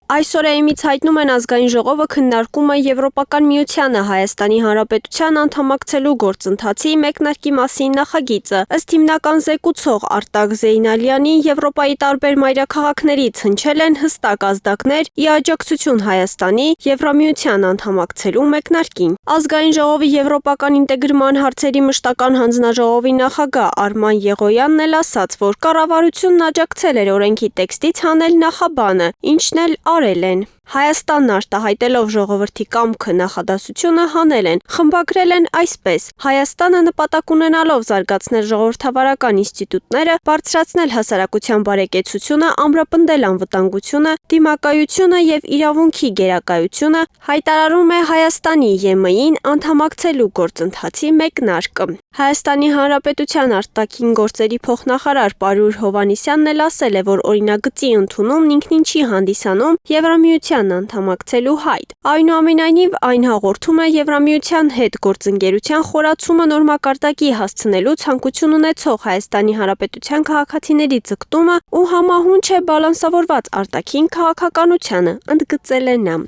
Այսօր ԵՄ-ից հայտնում են ազգային ժողովը քննարկում է Եվրոպական միությանը Հայաստանի Հանրապետության անդամակցելու գործընթացի մեկնարկի մասին նախագիծը։ Ըստ հիմնական զեկուցող Արտակ Զեյնալյանի, Եվրոպայի տարբեր մայրաքաղաքներից հնչել են հստակ ազդակներ ի աջակցություն Հայաստանի Եվրամիության անդամակցելու մեկնարկին։ Ազգային ժողովի եվրոպական ինտեգրման հարցերի մշտական հանձնաժողովի նախագահ Արման Եղոյանն էլ ասաց, որ կառավարությունն աջակցել էր օրենքի տեքստից հանել նախաբանը, ինչն էլ արել են։ Հայաստանն արտահայտելով ժողովրդի կամքը նախադասությունը հանել են, խմբագրել են այսպես. Հայաստանը նպատակ ունենալով զարգացնել ժողովրդավարական ինստիտուտները, բարձրացնել հասարակության բարեկեցությունը, ամրապնդել անվտանգությունը, դիմակայությունը եւ իրավունքի գերակայությունը, հայտարարում է Հայաստանի ԵՄ-ին անդամակցելու գործընթացի մեկնարկը։ Հայաստանի Հանրապետության արտաքին գործերի փոխնախարար Պարուր Հովհաննիսյանն էլ ասել է, որ օրինագծի ընդունումն ինքնին չի հանդիսանում Եվրամիությանն անդամակցելու հայտ։ Այնուամենայնիվ, այն հաղորդում է Եվրամիության հետ գործընկերության խորացումը նոր մակարդակի հասցնելու ցանկություն ունեցող Հայաստանի Հանրապետության քաղաքացիների ձգտումը ու համահունչ է բալանսավորված արտաքին քաղաքականությանը, ընդգծել է նա։